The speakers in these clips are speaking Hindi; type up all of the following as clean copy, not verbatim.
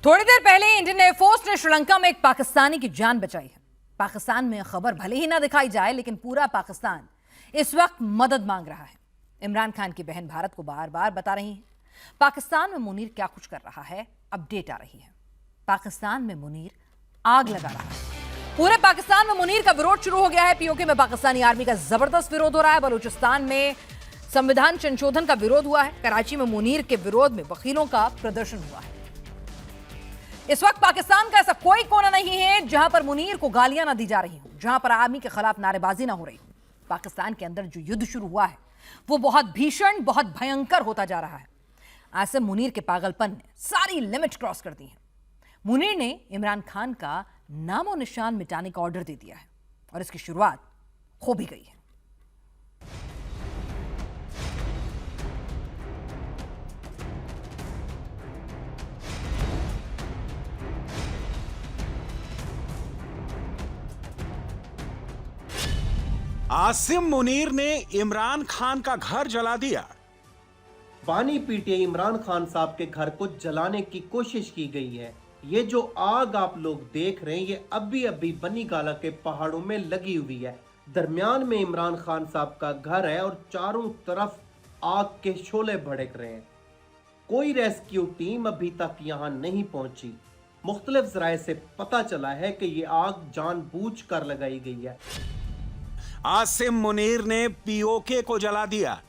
थोड़ी देर पहले इंडियन एयरफोर्स ने श्रीलंका में एक पाकिस्तानी की जान बचाई है। पाकिस्तान में खबर भले ही ना दिखाई जाए, लेकिन पूरा पाकिस्तान इस वक्त मदद मांग रहा है। इमरान खान की बहन भारत को बार बार बता रही है पाकिस्तान में मुनीर क्या कुछ कर रहा है। अपडेट आ रही है, पाकिस्तान में मुनीर आग लगा रहा है। पूरे पाकिस्तान में मुनीर का विरोध शुरू हो गया है। पीओके में पाकिस्तानी आर्मी का जबरदस्त विरोध हो रहा है। बलूचिस्तान में संविधान संशोधन का विरोध हुआ है। कराची में मुनीर के विरोध में वकीलों का प्रदर्शन हुआ है। इस वक्त पाकिस्तान का ऐसा कोई कोना नहीं है जहां पर मुनीर को गालियां ना दी जा रही हो, जहां पर आर्मी के खिलाफ नारेबाजी ना हो रही हो। पाकिस्तान के अंदर जो युद्ध शुरू हुआ है वो बहुत भीषण, बहुत भयंकर होता जा रहा है। ऐसे मुनीर के पागलपन ने सारी लिमिट क्रॉस कर दी है। मुनीर ने इमरान खान का नामो निशान मिटाने का ऑर्डर दे दिया है और इसकी शुरुआत हो भी गई है। आसिम मुनीर ने इमरान खान का घर जला दिया। बानी पीटे इमरान खान साहब के घर को जलाने की कोशिश की गई है। ये जो आग आप लोग देख रहे हैं, ये अभी बनी गाला के पहाड़ों में लगी हुई है। दरमियान में इमरान खान साहब का घर है और चारों तरफ आग के शोले भड़क रहे हैं। कोई रेस्क्यू टीम अभी तक यहाँ नहीं पहुंची। मुख्तलिफ जराए से पता चला है कि ये आग जानबूझकर लगाई गई है। आसिम मुनीर ने पीओके को जला दिया।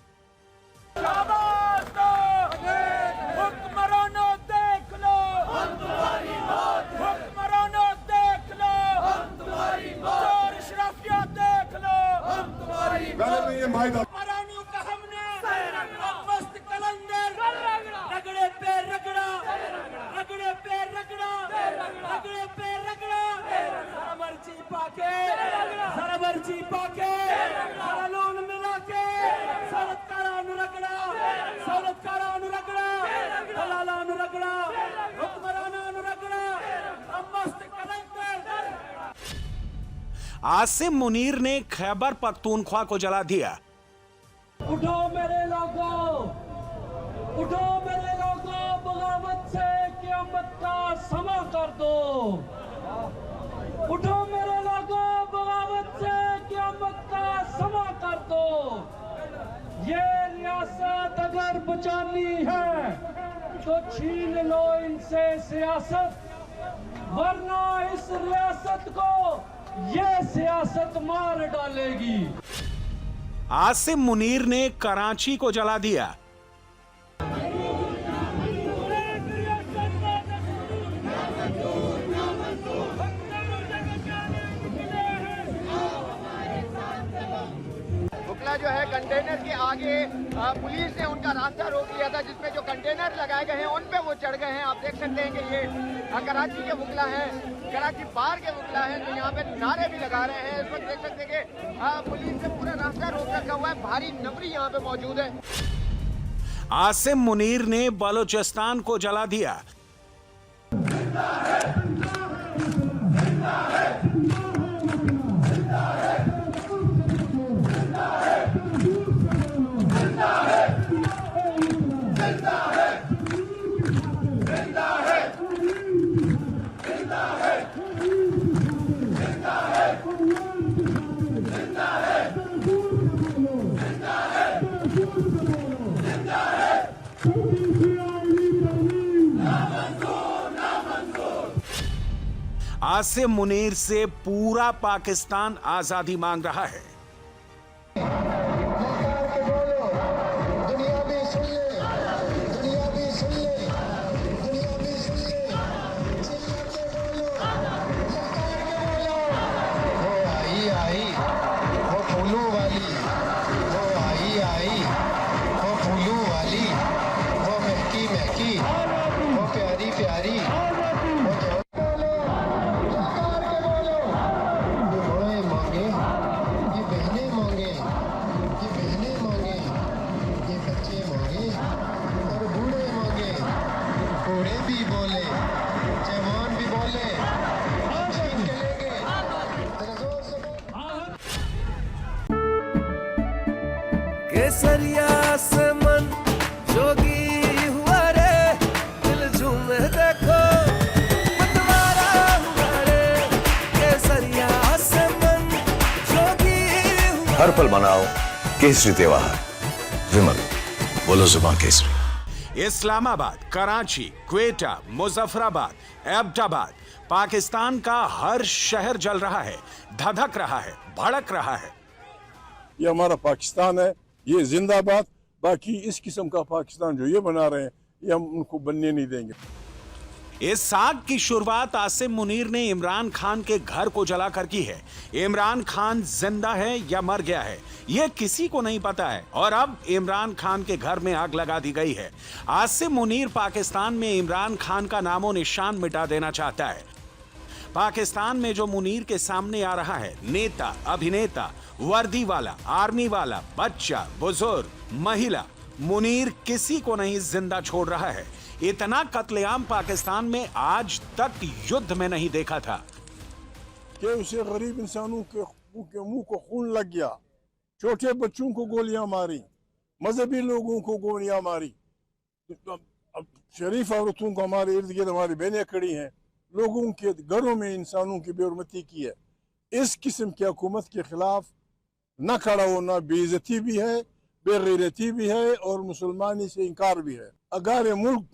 आसिम मुनीर ने खैबर पख्तूनख्वा को जला दिया। उठो मेरे लोगों, उठो मेरे लोगों, बगावत से क़यामत का समा कर दो। उठो मेरे लोगों, बगावत से क़यामत का समा कर दो। ये रियासत अगर बचानी है तो छीन लो इनसे सियासत, वरना इस रियासत को ये सियासत मार डालेगी। आसिम मुनीर ने कराची को जला दिया। जो है कंटेनर के आगे पुलिस ने उनका रास्ता रोक लिया था, जिसमें जो कंटेनर लगाए गए हैं उन पे वो चढ़ गए हैं। आप देख सकते हैं कि ये कराची के वकला हैं, कराची बाहर के वकला हैं, जो यहाँ पे नारे भी लगा रहे हैं। इस वक्त देख सकते हैं कि पुलिस ने पूरा रास्ता रोक रखा हुआ है। भारी नफरी यहाँ पे मौजूद है। आसिम मुनीर ने बलूचिस्तान को जला दिया। आसिम मुनीर से पूरा पाकिस्तान आजादी मांग रहा है। केसरिया से मन जोगी हुआ रे, दिल झूमे देखो हर पल मनाओ केसरी त्योहार। विमल, बोलो जुबान केसरी। इस्लामाबाद, कराची, क्वेटा, मुजफ्फराबाद, एबटाबाद, पाकिस्तान का हर शहर जल रहा है, धधक रहा है, भड़क रहा है। ये हमारा पाकिस्तान है, ये जिंदाबाद। बाकी इस किस्म का पाकिस्तान जो ये बना रहे हैं, ये हम उनको बनने नहीं देंगे। इस साग की शुरुआत आसिम मुनीर ने इमरान खान के घर को जलाकर की है। इमरान खान जिंदा है या मर गया है, यह किसी को नहीं पता है और अब इमरान खान के घर में आग लगा दी गई है। आसिम मुनीर पाकिस्तान में इमरान खान का नामो निशान मिटा देना चाहता है। पाकिस्तान में जो मुनीर के सामने आ रहा है, नेता, अभिनेता, वर्दी वाला, आर्मी वाला, बच्चा, बुजुर्ग, महिला, मुनीर किसी को नहीं जिंदा छोड़ रहा है। इतना कत्लेआम पाकिस्तान में आज तक युद्ध में नहीं देखा था कि उसे गरीब इंसानों के मुंह को खून लग गया, छोटे बच्चों को गोलियां मारी, मजहबी लोगों को गोलियां मारी, शरीफ औरतों को हमारे इर्द गिर्द हमारी बहनें खड़ी हैं, लोगों के घरों में इंसानों की बेहरमती की है। इस किस्म की हुकूमत के खिलाफ न खड़ा होना बेइज्जती भी है, बेगैरती भी है और मुसलमानी से इनकार भी है। अगर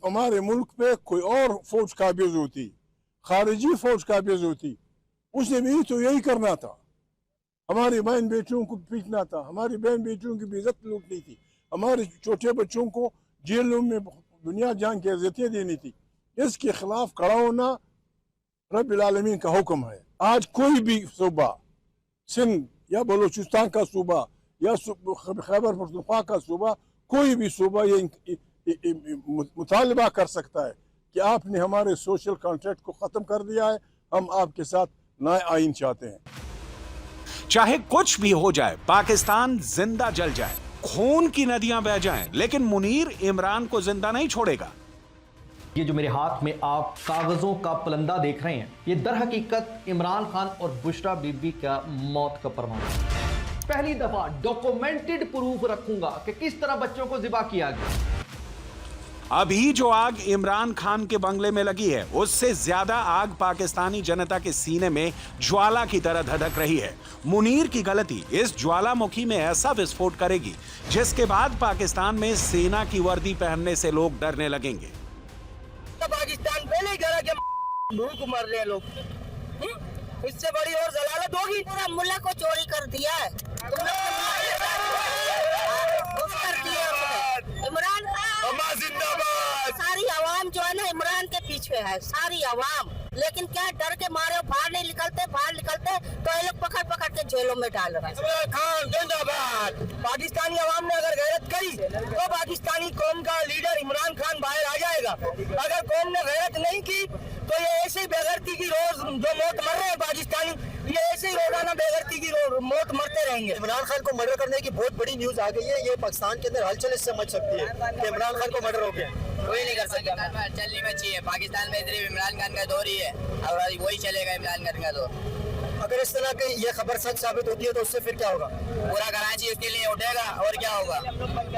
हमारे मुल्क पे कोई और फौज काबिज होती, खारिजी फौज काबिज होती, उसने भी तो यही करना था, हमारी बहन बेटियों को पीटना था, हमारी बहन बेटियों की बेइज्जत लूटनी थी, हमारे छोटे बच्चों को जेलों में दुनिया जान की इज्जतें देनी थी। इसके खिलाफ खड़ा होना रब्बिल आलमीन का हुक्म है। आज कोई भी सूबा, सिंध या बलूचिस्तान का सूबा या खैबर पख्तूनख्वा का सूबा, कोई भी सूबा ये मुतालबा कर सकता है कि आपने हमारे सोशल कॉन्ट्रैक्ट को खत्म कर दिया है, हम आपके साथ नया आइन चाहते हैं। चाहे कुछ भी हो जाए, पाकिस्तान जिंदा जल जाए, खून की नदियां बह जाएं, लेकिन मुनीर इमरान को जिंदा नहीं छोड़ेगा। ये जो मेरे हाथ में आप कागजों का पलंदा देख रहे हैं, ये दर हकीकत इमरान खान और बुशरा बीबी का मौत का प्रमाण है। पहली दफा डॉक्यूमेंटेड प्रूफ रखूंगा कि किस तरह बच्चों को जिबा किया गया। अभी जो आग इमरान खान के बंगले में लगी है, उससे ज्यादा आग पाकिस्तानी जनता के सीने में ज्वाला की तरह धधक रही है। मुनीर की गलती इस ज्वालामुखी में ऐसा विस्फोट करेगी जिसके बाद पाकिस्तान में सेना की वर्दी पहनने से लोग डरने लगेंगे। पाकिस्तान पहले करा के भूख मर रहे हैं लोग, इससे बड़ी और जलालत होगी। पूरा मुल्ला को चोरी कर दिया है, इमरान जिंदाबाद। सारी आवाम जो है ना इमरान के पीछे है, सारी आवाम। लेकिन क्या डर के मारे बाहर नहीं निकलते, बाहर निकलते तो ये लोग पकड़ पकड़ के जेलों में डाल रहे हैं। खान जिंदाबाद। पाकिस्तानी आवाम ने अगर गैरत करी तो पाकिस्तानी कौम का लीडर इमरान खान बाहर आ जाएगा। अगर कौम ने गैरत नहीं की तो ये ऐसे ही बेगैरती की रोज जो मौत मर रहे हैं पाकिस्तानी, ये ऐसे ही रोजाना बेगैरती की मौत मरते रहेंगे। इमरान खान को मर्डर करने की बहुत बड़ी न्यूज आ गई है। ये पाकिस्तान के अंदर हलचल इससे मच सकती है कि इमरान खान को मर्डर हो गया। कोई नहीं कर सकता, चलनी में चाहिए। पाकिस्तान में सिर्फ इमरान खान का दौर ही है और वही चलेगा इमरान खान का दौर। अगर इस तरह की ये खबर सच साबित होती है तो उससे फिर क्या होगा? पूरा कराची इसके लिए उठेगा और क्या होगा?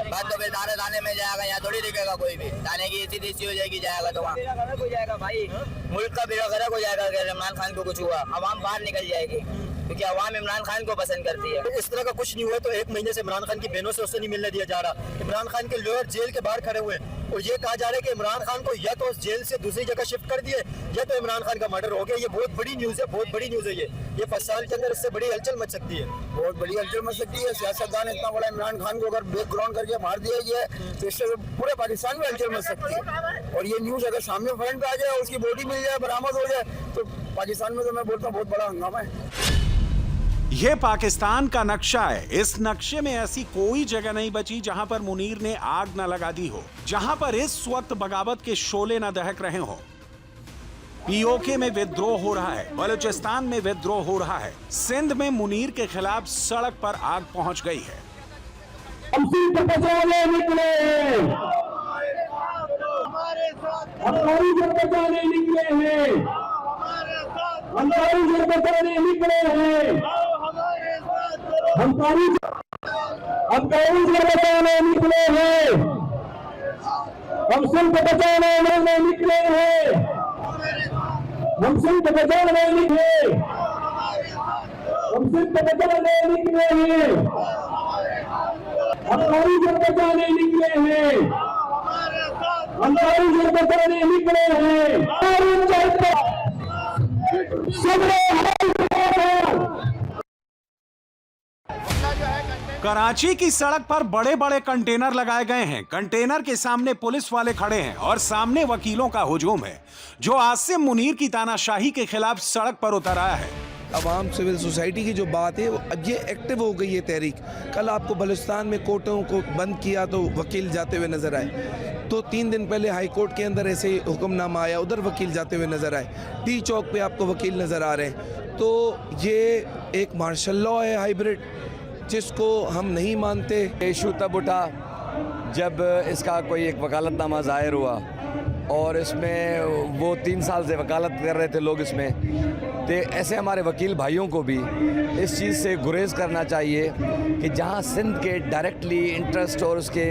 बात तो फिर थाने में जाएगा, यहाँ थोड़ी रुकेगा कोई भी। थाने की स्थिति हो जाएगी, जाएगा तो वहाँ हो जाएगा भाई, मुल्क का बेड़ा गर्क हो जाएगा। अगर इमरान खान को कुछ हुआ, आवाम बाहर निकल जाएगी क्योंकि आवाम इमरान खान को पसंद करती है। इस तरह का कुछ नहीं हुआ तो 1 महीने से इमरान खान की बहनों से उससे नहीं मिलने दिया जा रहा। इमरान खान के लॉयर जेल के बाहर खड़े हुए और ये कहा जा रहा है कि इमरान खान को या तो उस जेल से दूसरी जगह शिफ्ट कर दिए या तो इमरान खान का मर्डर हो गया। ये बहुत बड़ी न्यूज है, बहुत बड़ी न्यूज है। ये पाकिस्तान के अंदर इससे बड़ी हलचल मच सकती है, बहुत बड़ी हलचल मच सकती है। सियासतदान इतना बड़ा इमरान खान को अगर बैकग्राउंड करके मार दिया गया तो इससे पूरे पाकिस्तान में हलचल मच सकती है। और ये न्यूज अगर सामने फ्रंट पे आ जाए, उसकी बॉडी मिल जाए, बरामद हो जाए तो पाकिस्तान में तो मैं बोलता हूँ बहुत बड़ा हंगामा है। यह पाकिस्तान का नक्शा है। इस नक्शे में ऐसी कोई जगह नहीं बची जहां पर मुनीर ने आग न लगा दी हो, जहां पर इस वक्त बगावत के शोले न दहक रहे हो। पीओके में विद्रोह हो रहा है, बलूचिस्तान में विद्रोह हो रहा है, सिंध में मुनीर के खिलाफ सड़क पर आग पहुंच गई है। हम सिंध बचाने निकले हैं, हमारी जब बचाने निकले हैं, हमारी जब बचाने निकले हैं, हम तारीख बचाने निकले हैं, हम सिंध बचाने निकले हैं, हम सिंध बचाने निकले, हम सिर्फ बचाने निकले हैं, हमारी जब बचाने निकले हैं, हमारी जब बचाने निकले हैं। कराची की सड़क पर बड़े बड़े कंटेनर लगाए गए हैं। कंटेनर के सामने पुलिस वाले खड़े हैं और सामने वकीलों का हुजूम है जो आसिम मुनीर की तानाशाही के खिलाफ सड़क पर उतर आया है। अवाम सिविल सोसाइटी की जो बात है वो अब ये एक्टिव हो गई है तहरीक। कल आपको बलुचिस्तान में कोर्टों को बंद किया तो वकील जाते हुए नजर आए, तो 3 दिन पहले हाई कोर्ट के अंदर ऐसे ही हुक्मनामा आया, उधर वकील जाते हुए नजर आए। टी चौक पे आपको वकील नजर आ रहे हैं। तो ये एक मार्शल लॉ है हाइब्रिड, जिसको हम नहीं मानते। इशू तब उठा जब इसका कोई एक वकालतनामा ज़ाहिर हुआ और इसमें वो 3 साल से वकालत कर रहे थे लोग इसमें। तो ऐसे हमारे वकील भाइयों को भी इस चीज़ से गुरेज करना चाहिए कि जहां सिंध के डायरेक्टली इंटरेस्ट और उसके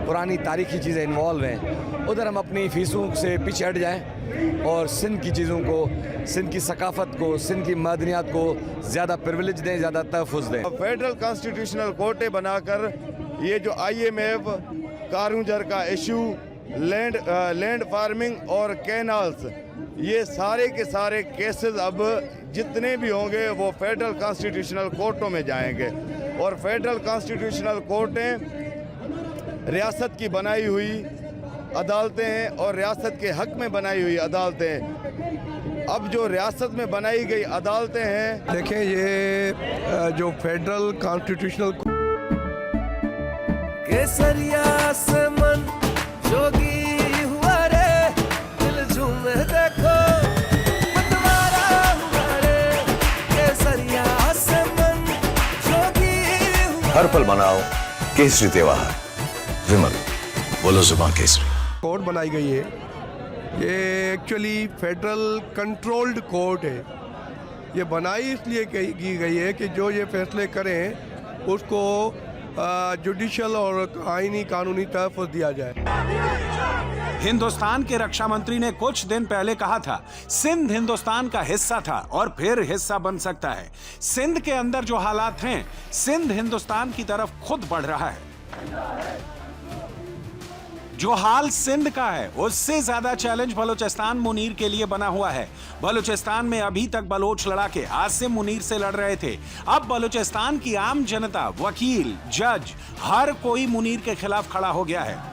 पुरानी तारीखी चीज़ें इन्वॉल्व हैं, उधर हम अपनी फीसों से पीछे हट जाएं और सिंध की चीज़ों को, सिंध की सकाफत को, सिंध की मदनियात को ज़्यादा प्रिविलेज दें, ज़्यादा तहफ़्फ़ुज़ दें। फेडरल कॉन्स्टिट्यूशनल कोर्टे बनाकर ये जो IMF कारूंजर का इशू, लैंड फार्मिंग और कैनाल्स, ये सारे के सारे केसेस अब जितने भी होंगे वो फेडरल कॉन्स्टिट्यूशनल कोर्टों में जाएंगे। और फेडरल कॉन्स्टिट्यूशनल कोर्टें रियासत की बनाई हुई अदालतें हैं और रियासत के हक में बनाई हुई अदालतें हैं। अब जो रियासत में बनाई गई अदालतें हैं, देखें ये जो फेडरल कॉन्स्टिट्यूशनल केसरिया से मन जोगी हुआ रे, दिल झूमे देखो मतवारा हुआ रे, केसरिया से मन जोगी हुआ। हर पल मनाओ केसरी त्योहार। विमल, बोलो जुबान केसरी। कोर्ट बनाई गई है, ये एक्चुअली फेडरल कंट्रोल्ड कोर्ट है। ये बनाई इसलिए की गई है कि जो ये फैसले करें उसको जुडिशल और आईनी कानूनी तहफ़्फ़ुज़ दिया जाए। हिंदुस्तान के रक्षा मंत्री ने कुछ दिन पहले कहा था सिंध हिंदुस्तान का हिस्सा था और फिर हिस्सा बन सकता है। सिंध के अंदर जो हालात हैं, सिंध हिंदुस्तान की तरफ खुद बढ़ रहा है। जो हाल सिंध का है उससे ज्यादा चैलेंज बलूचिस्तान मुनीर के लिए बना हुआ है। बलूचिस्तान में अभी तक बलोच लड़ाके आसिम मुनीर से लड़ रहे थे। अब बलूचिस्तान की आम जनता, वकील, जज, हर कोई मुनीर के खिलाफ खड़ा हो गया है।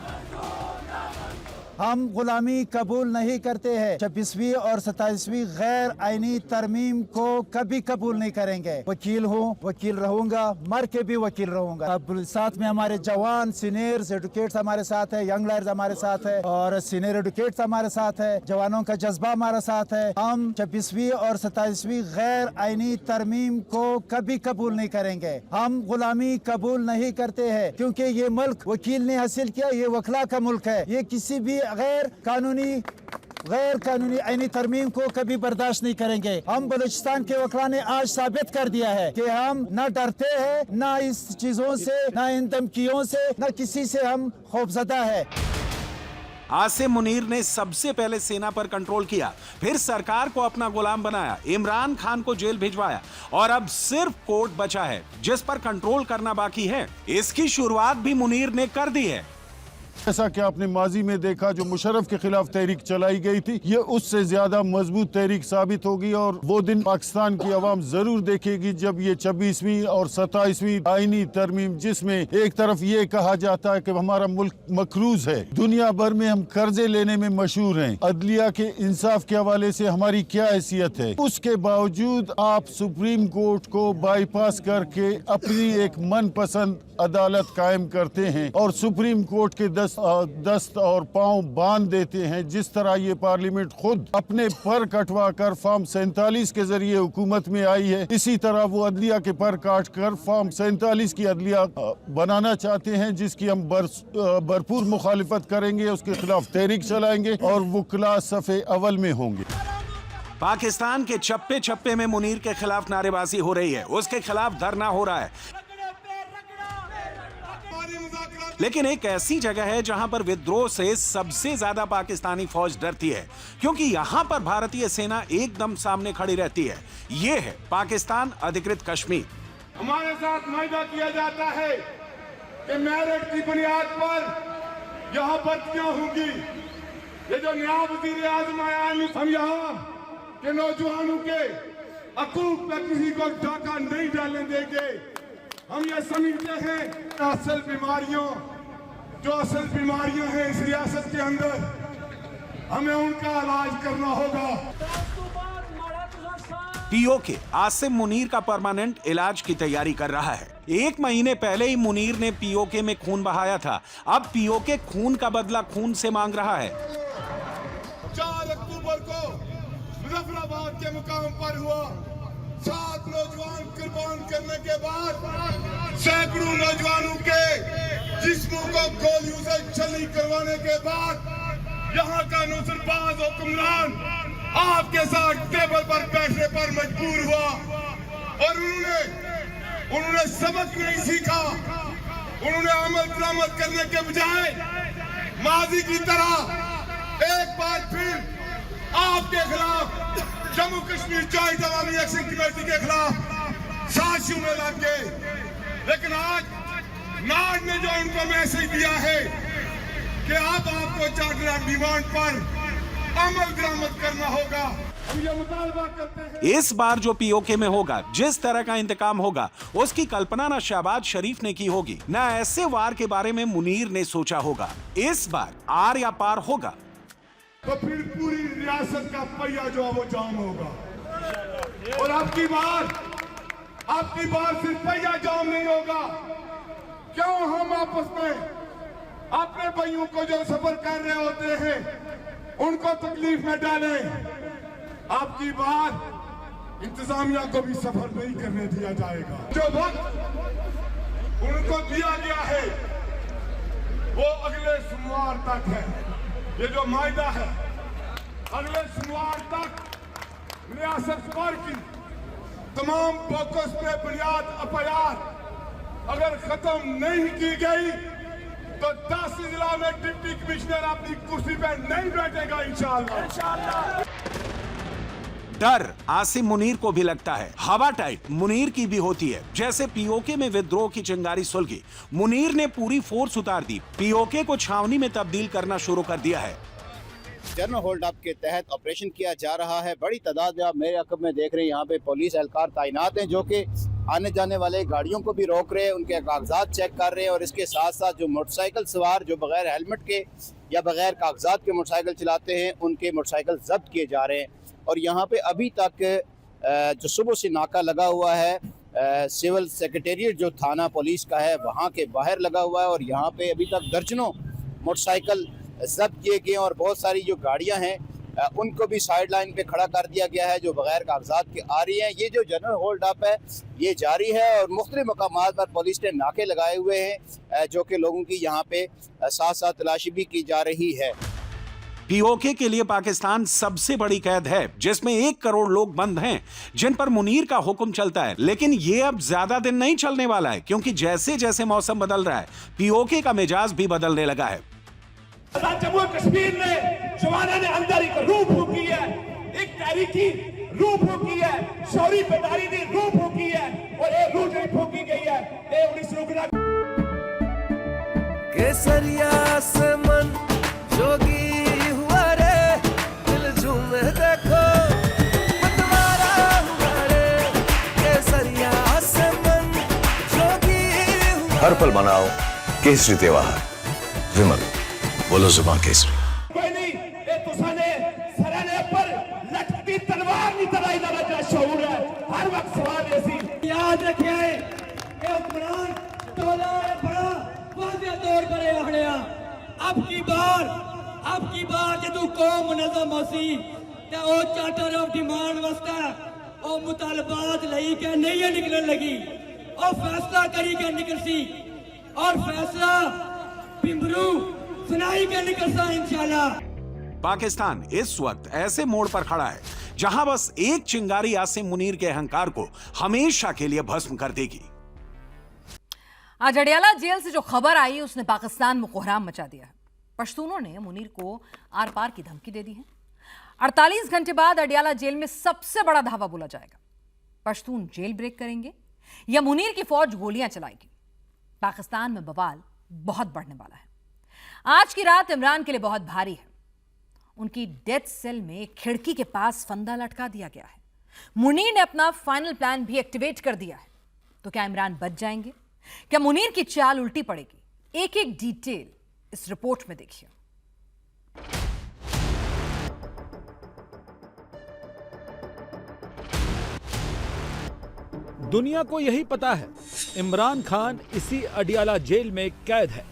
हम गुलामी कबूल नहीं करते हैं। 26वीं और 27वीं गैर आईनी तरमीम को कभी कबूल नहीं करेंगे। वकील हूँ, वकील रहूंगा, मर के भी वकील रहूंगा। अब साथ में हमारे जवान, सीनियर्स, एडवोकेट्स हमारे साथ है, यंग लायर्स हमारे साथ है और सीनियर एडवोकेट्स हमारे साथ है। जवानों का जज्बा हमारे साथ है। हम 26वीं और 27वीं गैर आईनी तरमीम को कभी कबूल नहीं करेंगे। हम गुलामी कबूल नहीं करते हैं क्योंकि ये मुल्क वकील ने हासिल किया, ये वकला का मुल्क है। ये किसी भी गैर कानूनी आईनी तरमीम को कभी बर्दाश्त नहीं करेंगे। हम बलूचिस्तान के वकला ने आज साबित कर दिया है कि हम न डरते हैं, न इस चीजों से, न इन धमकियों से, न किसी से हम खौफजदा है। आसिम मुनीर ने सबसे पहले सेना पर कंट्रोल किया, फिर सरकार को अपना गुलाम बनाया, इमरान खान को जेल भिजवाया और अब सिर्फ कोर्ट बचा है जिस पर कंट्रोल करना बाकी है। इसकी शुरुआत भी मुनीर ने कर दी है। जैसा कि आपने माजी में देखा, जो मुशर्रफ के खिलाफ तहरीक चलाई गई थी, ये उससे ज्यादा मजबूत तहरीक साबित होगी और वो दिन पाकिस्तान की आवाम जरूर देखेगी जब ये 26वीं और 27वीं आईनी तरमीम, जिसमें एक तरफ ये कहा जाता है कि हमारा मुल्क मकरूज है, दुनिया भर में हम कर्जे लेने में मशहूर हैं, अदलिया के इंसाफ के हवाले से हमारी क्या हैसियत है, उसके बावजूद आप सुप्रीम कोर्ट को बाईपास करके अपनी एक मनपसंद अदालत कायम करते हैं और सुप्रीम कोर्ट के दस्त और पांव बांध देते हैं। जिस तरह ये पार्लियामेंट खुद अपने पर कटवा कर फॉर्म 47 के जरिए हुकूमत में आई है, इसी तरह वो अदलिया के पर काट कर फॉर्म 47 की अदलिया बनाना चाहते हैं, जिसकी हम भरपूर मुखालिफत करेंगे, उसके खिलाफ तहरीक चलाएंगे और वो क्लास सफ़े अव्वल में होंगे। पाकिस्तान के चप्पे चप्पे में मुनीर के खिलाफ नारेबाजी हो रही है, उसके खिलाफ धरना हो रहा है। लेकिन एक ऐसी जगह है जहां पर विद्रोह से सबसे ज्यादा पाकिस्तानी फौज डरती है, क्योंकि यहां पर भारतीय सेना एकदम सामने खड़ी रहती है। ये है पाकिस्तान अधिकृत कश्मीर। हमारे साथ वायदा किया जाता है कि मेरिट की बुनियाद पर यहाँ भर्तियां होंगी। ये जो नया वज़ीर आज़म आया है, हम यहाँ के नौजवानों के हकूक पे किसी को डाका नहीं डालने देंगे। हम ये समझते हैं असल बीमारियां हैं इस रियासत के अंदर, हमें उनका इलाज करना होगा। पीओके आसिम मुनीर का परमानेंट इलाज की तैयारी कर रहा है। 1 महीने पहले ही मुनीर ने पीओके में खून बहाया था। अब पीओके खून का बदला खून से मांग रहा है। 4 अक्टूबर को मुजफ्फराबाद के मुकाम पर हुआ 7 नौजवान कुर्बान करने के बाद, सैकड़ों नौजवानों के जिस्मों को गोलियों से छलनी करवाने के बाद, यहाँ का नौसरबाज हुक्मरान आपके साथ टेबल पर बैठने पर मजबूर हुआ और उन्होंने सबक नहीं सीखा। उन्होंने अमल दरामद करने के बजाय माजी की तरह एक बार फिर आपके खिलाफ जम्मू कश्मीर जॉइंट अवामी एक्शन कमेटी के खिलाफ साजिशों में लग गए। लेकिन आज नाड ने जो उनको मैसेज दिया है कि अब आपको चार्टर ऑफ डिमांड पर अमल दरामद करना होगा, हम ये मुतालबा करते हैं। इस बार जो पीओके में होगा, जिस तरह का इंतकाम होगा, उसकी कल्पना न शहबाज शरीफ ने की होगी, न ऐसे वार के बारे में मुनीर ने सोचा होगा। इस बार आर या पार होगा तो फिर पूरी रियासत का पहिया जो है वो जाम होगा। और आपकी बार सिर्फ पहिया जाम नहीं होगा। क्यों हम आपस में अपने भाइयों को जो सफर कर रहे होते हैं उनको तकलीफ में डालें। आपकी बार इंतजामिया को भी सफर नहीं करने दिया जाएगा। जो वक्त उनको दिया गया है वो अगले सोमवार तक है। ये जो मायदा है, अगले सोमवार तक रियासत भर की तमाम फोकस पे बुनियाद एफआईआर अगर खत्म नहीं की गई तो 10 जिला में डिप्टी कमिश्नर अपनी कुर्सी पे नहीं बैठेगा इंशाअल्लाह। डर आसिम मुनीर को भी लगता है। हवा टाइट मुनीर की भी होती है। जैसे पीओके में विद्रोह की चिंगारी सुलगी, मुनीर ने पूरी फोर्स उतार दी, पीओके को छावनी में तब्दील करना शुरू कर दिया है। जनरल होल्ड अप के तहत ऑपरेशन किया जा रहा है। बड़ी तादाद में आप मेरे अकब में देख रहे हैं, यहाँ पे पुलिस एहलकार तैनात हैं जो कि आने जाने वाले गाड़ियों को भी रोक रहे हैं, उनके कागजात चेक कर रहे हैं और इसके साथ साथ जो मोटरसाइकिल सवार जो बगैर हेलमेट के या बगैर कागजात के मोटरसाइकिल चलाते हैं उनके मोटरसाइकिल जब्त किए जा रहे हैं। और यहाँ पे अभी तक जो सुबह से नाका लगा हुआ है सिविल सेक्रेटेरिएट जो थाना पुलिस का है वहाँ के बाहर लगा हुआ है और यहाँ पे अभी तक दर्जनों मोटरसाइकिल जब्त किए गए और बहुत सारी जो गाड़ियाँ हैं उनको भी साइड लाइन पे खड़ा कर दिया गया है जो बगैर कागजात के आ रही हैं। ये जो जनरल होल्ड अप है ये जारी है और मुख्तलिफ मकामात पर पुलिस ने नाके लगाए हुए हैं जो कि लोगों की यहाँ पे साथ साथ तलाशी भी की जा रही है। पीओके के लिए पाकिस्तान सबसे बड़ी कैद है जिसमें 1 करोड़ लोग बंद हैं जिन पर मुनीर का हुक्म चलता है। लेकिन ये अब ज्यादा दिन नहीं चलने वाला है क्योंकि जैसे जैसे मौसम बदल रहा है पीओके का मिजाज भी बदलने लगा है। जम्मू कश्मीर ने जवाना ने अंदर एक रूह फूकी है, एक तहरीकी रूह फूकी है, शौरी बेदारी की रूह फूकी है और ये रूह जो फूकी गई है ये 19 केसरिया से मन जोगी हुआ रे, दिल झूमे देखो मतवारा हुआ रे, केसरिया से मन जोगी हुआ। हर पल मनाओ केसरी त्योहार। विमल बोलो जुबान केसरी। कोई नहीं ये तुसाने सराने पर लटकती तलवार नहीं तलाई ना जो शऊर है हर वक्त सवाल ऐसी याद रखे ये हुक्मरान टोला बड़ा वादे तौर पर आखड़िया अब की बार जदू कौम मुनज़्ज़म होसी ते ओ चार्टर ऑफ डिमांड वास्ते ओ मुतालबात लई के नहीं निकलने लगी और फैसला करी के निकलसी और फैसला पिंबरू सुनाई के निकलसा इंशाल्लाह। पाकिस्तान इस वक्त ऐसे मोड़ पर खड़ा है जहां बस एक चिंगारी आसिम मुनीर के अहंकार को हमेशा के लिए भस्म कर देगी। आज अडियाला जेल से जो खबर आई उसने पाकिस्तान में कोहराम मचा दिया है। पश्तूनों ने मुनीर को आर पार की धमकी दे दी है। 48 घंटे बाद अडियाला जेल में सबसे बड़ा धावा बोला जाएगा। पश्तून जेल ब्रेक करेंगे या मुनीर की फौज गोलियां चलाएगी। पाकिस्तान में बवाल बहुत बढ़ने वाला है। आज की रात इमरान के लिए बहुत भारी है। उनकी डेथ सेल में खिड़की के पास फंदा लटका दिया गया है। मुनीर ने अपना फाइनल प्लान भी एक्टिवेट कर दिया है। तो क्या इमरान बच जाएंगे? क्या मुनीर की चाल उल्टी पड़ेगी? एक एक डिटेल इस रिपोर्ट में देखिए। दुनिया को यही पता है, इमरान खान इसी अडियाला जेल में कैद है।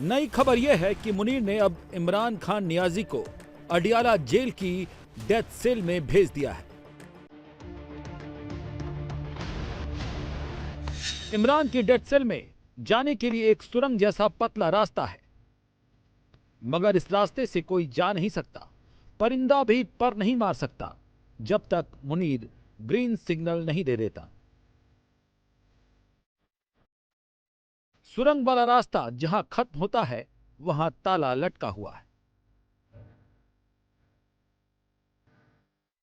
नई खबर यह है कि मुनीर ने अब इमरान खान नियाजी को अडियाला जेल की डेथ सेल में भेज दिया है। इमरान की डेथ सेल में जाने के लिए एक सुरंग जैसा पतला रास्ता है, मगर इस रास्ते से कोई जा नहीं सकता। परिंदा भी पर नहीं मार सकता जब तक मुनीर ग्रीन सिग्नल नहीं दे देता। सुरंग वाला रास्ता जहां खत्म होता है वहां ताला लटका हुआ है।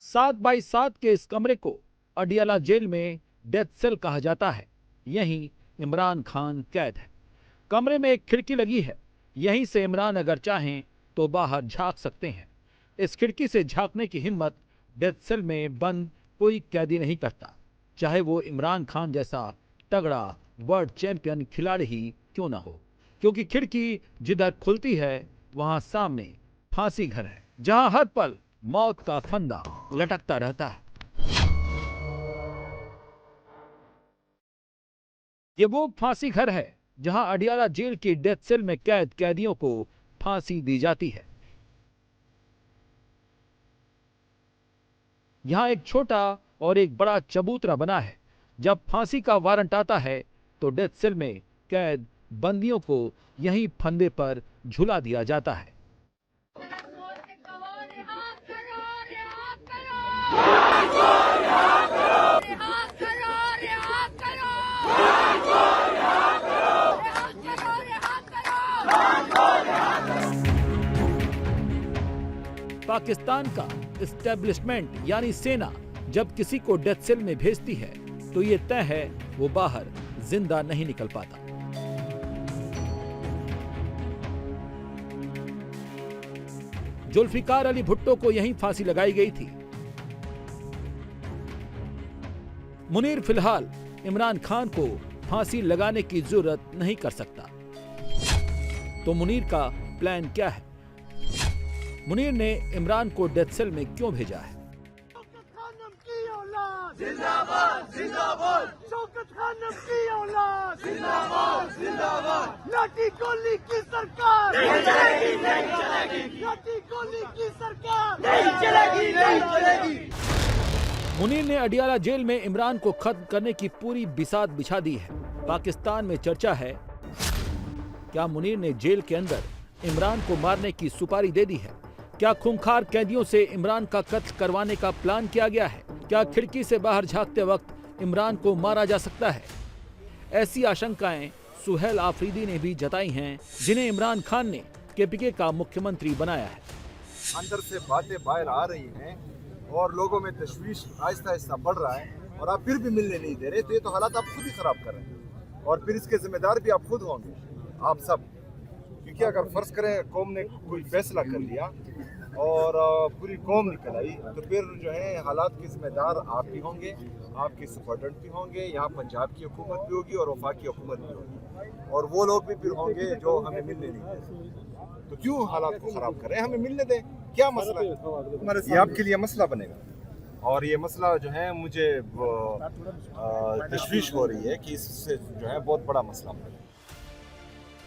7x7 के इस कमरे को अडियाला जेल में डेथ सेल कहा जाता है। यहीं इमरान खान कैद है। कमरे में एक खिड़की लगी है। यहीं से इमरान अगर चाहें तो बाहर झांक सकते हैं। इस खिड़की से झांकने की हिम्मत डेथ सेल में बंद कोई कैदी नहीं करता, चाहे वो इमरान खान जैसा तगड़ा वर्ल्ड चैंपियन खिलाड़ी ही क्यों ना हो, क्योंकि खिड़की जिधर खुलती है वहां सामने फांसी घर है, जहां हर पल मौत का फंदा लटकता रहता है। ये वो फांसी घर है जहां अडियाला जेल की डेथ सेल में कैद कैदियों को फांसी दी जाती है। यहां एक छोटा और एक बड़ा चबूतरा बना है। जब फांसी का वारंट आता है तो डेथ सेल में कैद बंदियों को यहीं फंदे पर झुला दिया जाता है। पाकिस्तान का एस्टेब्लिशमेंट यानी सेना जब किसी को डेथ सेल में भेजती है तो ये तय है वो बाहर जिंदा नहीं निकल पाता। जुल्फिकार अली भुट्टो को यहीं फांसी लगाई गई थी। मुनीर फिलहाल इमरान खान को फांसी लगाने की जरूरत नहीं कर सकता। तो मुनीर का प्लान क्या है? मुनीर ने इमरान को डेथ सेल में क्यों भेजा है? जिंदाबाद जिंदाबाद शौकत खानम की औलाद जिंदाबाद जिंदाबाद लाठी गोली की सरकार नहीं चलेगी नहीं चलेगी लाठी गोली की सरकार नहीं चलेगी नहीं चलेगी। मुनीर ने अडियाला जेल में इमरान को खत्म करने की पूरी बिसात बिछा दी है। पाकिस्तान में चर्चा है, क्या मुनीर ने जेल के अंदर इमरान को मारने की सुपारी दे दी है? क्या खूंखार कैदियों से इमरान का कत्ल करवाने का प्लान किया गया है? क्या खिड़की से बाहर झांकते वक्त इमरान को मारा जा सकता है? ऐसी आशंकाएं सुहेल आफरीदी ने भी जताई हैं, जिन्हें इमरान खान ने केपीके का मुख्यमंत्री बनाया है। अंदर से बातें बाहर आ रही हैं और लोगों में तशवीश आहिस्ता आहिस्ता बढ़ रहा है और आप फिर भी मिलने नहीं दे रहे, तो ये तो हालात आप खुद ही खराब कर रहे हैं और फिर इसके जिम्मेदार भी आप खुद होंगे, आप सब। क्योंकि अगर फर्ज करें कौम ने कोई फैसला कर लिया और पूरी कौम निकल आई तो फिर जो है हालात के जिम्मेदार आप भी होंगे, आपके सुपरडेंट भी होंगे, यहाँ पंजाब की हुकूमत भी होगी और वफाकी हुकूमत भी होगी और वो लोग भी फिर होंगे जो हमें मिलने नहीं देते। तो क्यों हालात को ख़राब करें, हमें मिलने दें। क्या मसला है? ये आपके लिए मसला बनेगा और ये मसला जो है मुझे तशवीश हो रही है कि इससे जो है बहुत बड़ा मसला बनेगा।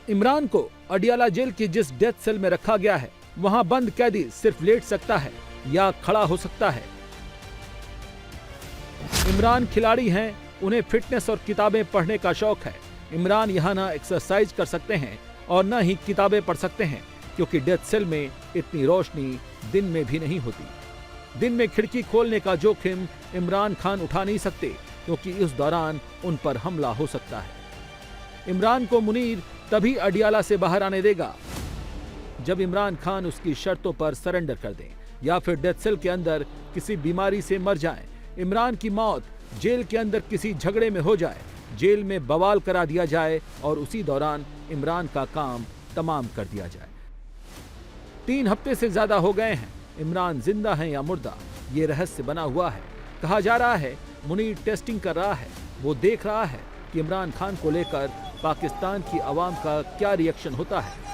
इमरान को अडियाला जेल की जिस डेथ सेल में रखा गया है वहां बंद कैदी सिर्फ लेट सकता है या खड़ा हो सकता है। इमरान खिलाड़ी हैं, उन्हें फिटनेस और किताबें पढ़ने का शौक है। इमरान यहाँ ना एक्सरसाइज कर सकते हैं और न ही किताबें पढ़ सकते हैं, क्योंकि डेथ सेल में इतनी रोशनी दिन में भी नहीं होती। दिन में खिड़की खोलने का जोखिम इमरान खान उठा नहीं सकते, क्योंकि इस दौरान उन पर हमला हो सकता है। इमरान को मुनीर तभी अडियाला से बाहर आने देगा जब इमरान खान उसकी शर्तों पर सरेंडर कर दें या फिर डेथ सेल के अंदर किसी बीमारी से मर जाएं। इमरान की मौत जेल के अंदर किसी झगड़े में हो जाए, जेल में बवाल करा दिया जाए और उसी दौरान इमरान का काम तमाम कर दिया जाए। 3 हफ्ते से ज्यादा हो गए हैं। इमरान जिंदा है या मुर्दा, ये रहस्य बना हुआ है। कहा जा रहा है मुनीर टेस्टिंग कर रहा है, वो देख रहा है कि इमरान खान को लेकर पाकिस्तान की आवाम का क्या रिएक्शन होता है।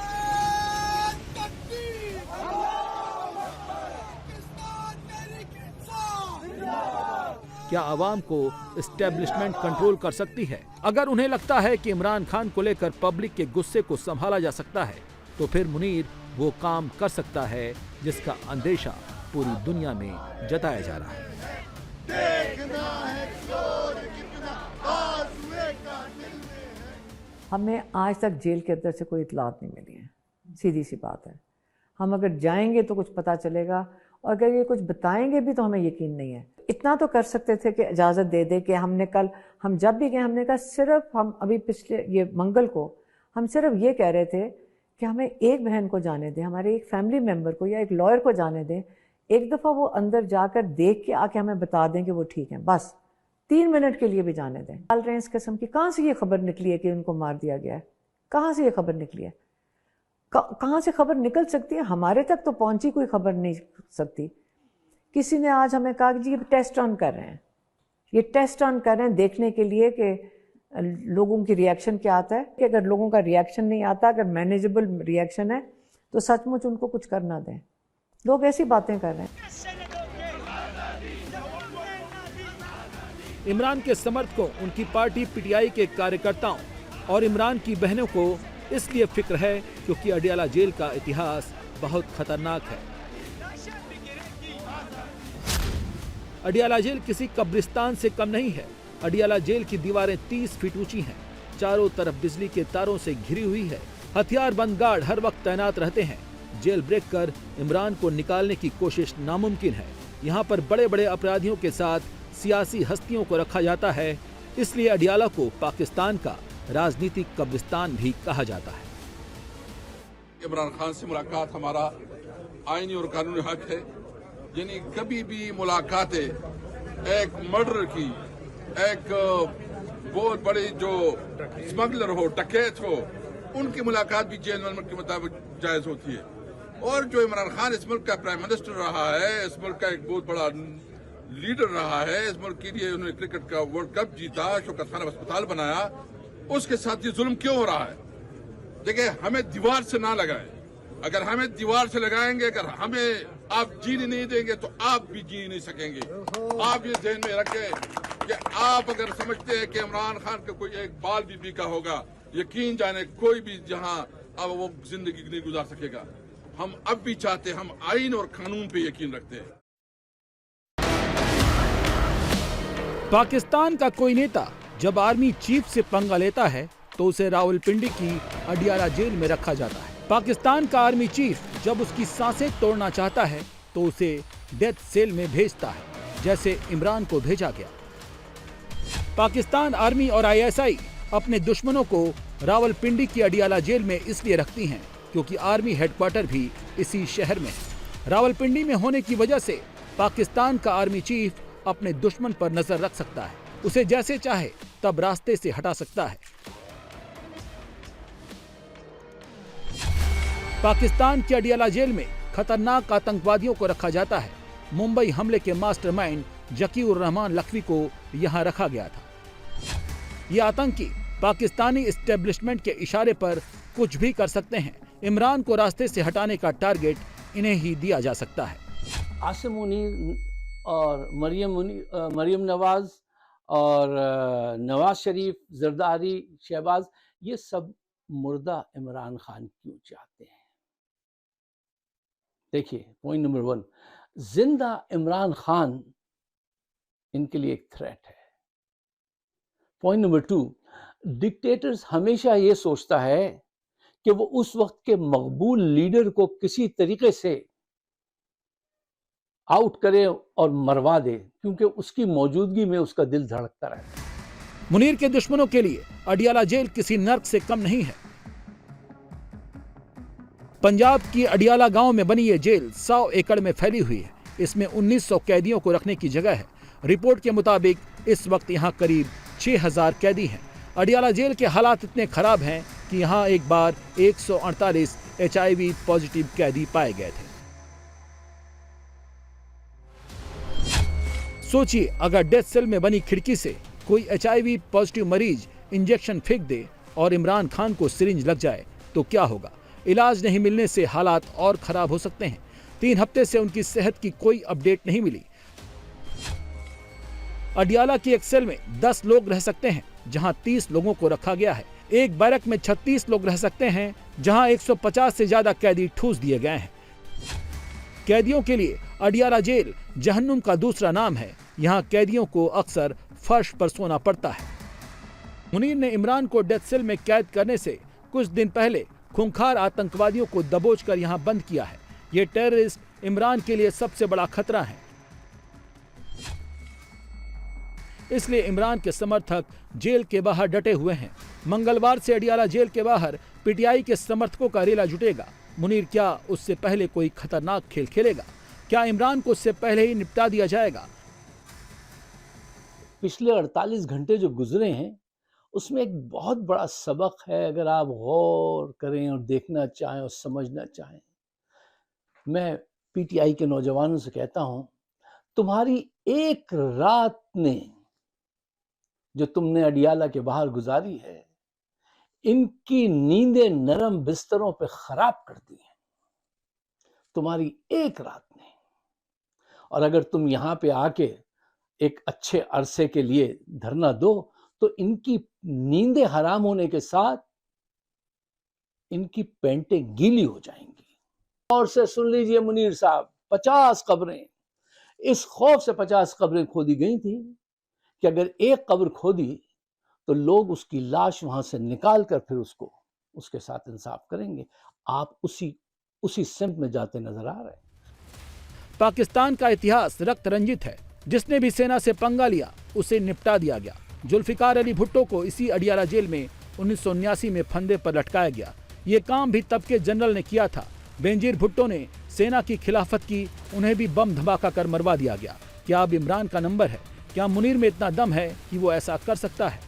क्या आवाम को एस्टेब्लिशमेंट कंट्रोल कर सकती है? अगर उन्हें लगता है कि इमरान खान को लेकर पब्लिक के गुस्से को संभाला जा सकता है तो फिर मुनीर वो काम कर सकता है जिसका अंदेशा पूरी दुनिया में जताया जा रहा है। हमें आज तक जेल के अंदर से कोई इतलात नहीं मिली है, सीधी सी बात है। हम अगर जाएंगे तो कुछ पता चलेगा और अगर ये कुछ बताएंगे भी तो हमें यकीन नहीं है। इतना तो कर सकते थे कि इजाज़त दे दे कि हम जब भी गए हमने कहा सिर्फ हम अभी पिछले ये मंगल को हम सिर्फ ये कह रहे थे कि हमें एक बहन को जाने दें, हमारे एक फैमिली मेम्बर को या एक लॉयर को जाने दें, एक दफ़ा वो अंदर जाकर देख के आके हमें बता दें कि वो ठीक है, बस 3 मिनट के लिए भी जाने दें। डाल रहे हैं इस किस्म की। कहाँ से ये खबर निकली है कि उनको मार दिया गया है? कहाँ से ये खबर निकली है? कहाँ से खबर निकल सकती है? हमारे तक तो पहुंची कोई खबर नहीं सकती। किसी ने आज हमें कहा कि जी टेस्ट ऑन कर रहे हैं, ये टेस्ट ऑन कर रहे हैं देखने के लिए कि लोगों की रिएक्शन क्या आता है, कि अगर लोगों का रिएक्शन नहीं आता, अगर मैनेजेबल रिएक्शन है तो सचमुच उनको कुछ करना दें। लोग ऐसी बातें कर रहे हैं। इमरान के समर्थकों, उनकी पार्टी पीटीआई के कार्यकर्ताओं और इमरान की बहनों को इसलिए फिक्र है क्योंकि अडियाला जेल का इतिहास बहुत खतरनाक है। अडियाला जेल किसी कब्रिस्तान से कम नहीं है। अडियाला जेल की दीवारें 30 फीट ऊंची हैं, चारों तरफ बिजली के तारों से घिरी हुई है, हथियारबंद गार्ड हर वक्त तैनात रहते हैं। जेल ब्रेक कर इमरान को निकालने की कोशिश नामुमकिन है। यहाँ पर बड़े बड़े अपराधियों के साथ सियासी हस्तियों को रखा जाता है, इसलिए अडियाला को पाकिस्तान का राजनीतिक कब्रिस्तान भी कहा जाता है। इमरान खान से मुलाकात हमारा आईनी और कानूनी हक है, यानी कभी भी मुलाकातें एक मर्डर की, एक बहुत बड़ी जो स्मगलर हो, डकैत हो, उनकी मुलाकात भी जेल के मुताबिक जायज होती है। और जो इमरान खान इस मुल्क का प्राइम मिनिस्टर रहा है, इस मुल्क का एक बहुत बड़ा लीडर रहा है, इस मुल्क के लिए उन्होंने क्रिकेट का वर्ल्ड कप जीता, शौकत खान अस्पताल बनाया, उसके साथ ये जुल्म क्यों हो रहा है? देखिए, हमें दीवार से ना लगाए। अगर हमें दीवार से लगाएंगे, अगर हमें आप जीने नहीं देंगे तो आप भी जी नहीं सकेंगे। आप ये ध्यान में रखें कि आप अगर समझते हैं कि इमरान खान का कोई एक बाल भी बीका होगा, यकीन जाने कोई भी जहां अब वो जिंदगी नहीं गुजार सकेगा। हम अब भी चाहते हैं, हम आईन और कानून पे यकीन रखते हैं। पाकिस्तान का कोई नेता जब आर्मी चीफ से पंगा लेता है तो उसे रावलपिंडी की अडियाला जेल में रखा जाता है। पाकिस्तान का आर्मी चीफ जब उसकी सांसें तोड़ना चाहता है तो उसे डेथ सेल में भेजता है, जैसे इमरान को भेजा गया। पाकिस्तान आर्मी और आईएसआई अपने दुश्मनों को रावलपिंडी की अडियाला जेल में इसलिए रखती हैं क्योंकि आर्मी हेडक्वार्टर भी इसी शहर में है। रावलपिंडी में होने की वजह से पाकिस्तान का आर्मी चीफ अपने दुश्मन पर नजर रख सकता है, उसे जैसे चाहे तब रास्ते से हटा सकता है। पाकिस्तान की अडियाला जेल में खतरनाक आतंकवादियों को रखा जाता है। मुंबई हमले के मास्टरमाइंड जकीउर रहमान लखवी को यहां रखा गया था। ये आतंकी पाकिस्तानी एस्टेब्लिशमेंट के इशारे पर कुछ भी कर सकते हैं। इमरान को रास्ते से हटाने का टारगेट इन्हें ही दिया जा सकता है। आसिम मुनीर और मरियम नवाज और नवाज शरीफ, जरदारी, शहबाज, ये सब मुर्दा इमरान खान क्यों चाहते हैं? देखिए, पॉइंट नंबर 1, जिंदा इमरान खान इनके लिए एक थ्रेट है। पॉइंट नंबर 2, डिक्टेटर्स हमेशा ये सोचता है कि वो उस वक्त के मकबूल लीडर को किसी तरीके से आउट करे और मरवा दे, क्योंकि उसकी मौजूदगी में उसका दिल धड़कता रहता है। मुनीर के दुश्मनों के लिए अडियाला जेल किसी नर्क से कम नहीं है। पंजाब की अडियाला गांव में बनी ये जेल 100 एकड़ में फैली हुई है। इसमें 1900 कैदियों को रखने की जगह है। रिपोर्ट के मुताबिक इस वक्त यहां करीब 6000 कैदी हैं। अडियाला जेल के हालात इतने खराब हैं कि यहां एक बार 148 HIV पॉजिटिव कैदी पाए गए थे। सोचिए, अगर डेथ सेल में बनी खिड़की से कोई HIV पॉजिटिव मरीज इंजेक्शन फेंक दे और इमरान खान को सिरिंज लग जाए तो क्या होगा। इलाज नहीं मिलने से हालात और खराब हो सकते हैं। 3 हफ्ते से उनकी सेहत की कोई अपडेट नहीं मिली। अडियाला की एक सेल में 10 लोग रह सकते हैं, जहां 30 लोगों को रखा गया है। एक बैरक में 36 लोग रह सकते हैं, जहां 150 से ज्यादा कैदी ठूस दिए गए हैं। कैदियों के लिए अडियाला जेल जहन्नुम का दूसरा नाम है। यहां कैदियों को अक्सर फर्श पर सोना पड़ता है। मुनीर ने इमरान को डेथ सेल में कैद करने से कुछ दिन पहले खूंखार आतंकवादियों को दबोचकर यहां बंद किया है। ये टेररिस्ट इमरान के लिए सबसे बड़ा खतरा है। इसलिए इमरान के समर्थक जेल के बाहर डटे हुए हैं। मंगलवार से अडियाला जेल के बाहर पीटीआई के समर्थकों का रेला जुटेगा। मुनीर क्या उससे पहले कोई खतरनाक खेल खेलेगा? क्या इमरान को उससे पहले ही निपटा दिया जाएगा? पिछले 48 घंटे जो गुजरे हैं उसमें एक बहुत बड़ा सबक है, अगर आप गौर करें और देखना चाहें और समझना चाहें। मैं पीटीआई के नौजवानों से कहता हूं, तुम्हारी एक रात ने जो तुमने अडियाला के बाहर गुजारी है, इनकी नींदें नरम बिस्तरों पे खराब कर दी हैं, तुम्हारी एक रात ने। और अगर तुम यहाँ पे आके एक अच्छे अरसे के लिए धरना दो तो इनकी नींदें हराम होने के साथ इनकी पैंटें गीली हो जाएंगी। और से सुन लीजिए मुनीर साहब, 50 कब्रें, इस खौफ से 50 कब्रें खोदी गई थी कि अगर एक कब्र खोदी तो लोग उसकी लाश वहां से निकाल कर फिर उसको उसके साथ इंसाफ करेंगे। आप उसी सिमत में जाते नजर आ रहे हैं। पाकिस्तान का इतिहास रक्त रंजित है। जिसने भी सेना से पंगा लिया उसे निपटा दिया गया। जुल्फिकार अली भुट्टो को इसी अडियाला जेल में 1979 में फंदे पर लटकाया गया। ये काम भी तब के जनरल ने किया था। बेनजीर भुट्टो ने सेना की खिलाफत की, उन्हें भी बम धमाका कर मरवा दिया गया। क्या अब इमरान का नंबर है? क्या मुनीर में इतना दम है कि वो ऐसा कर सकता है?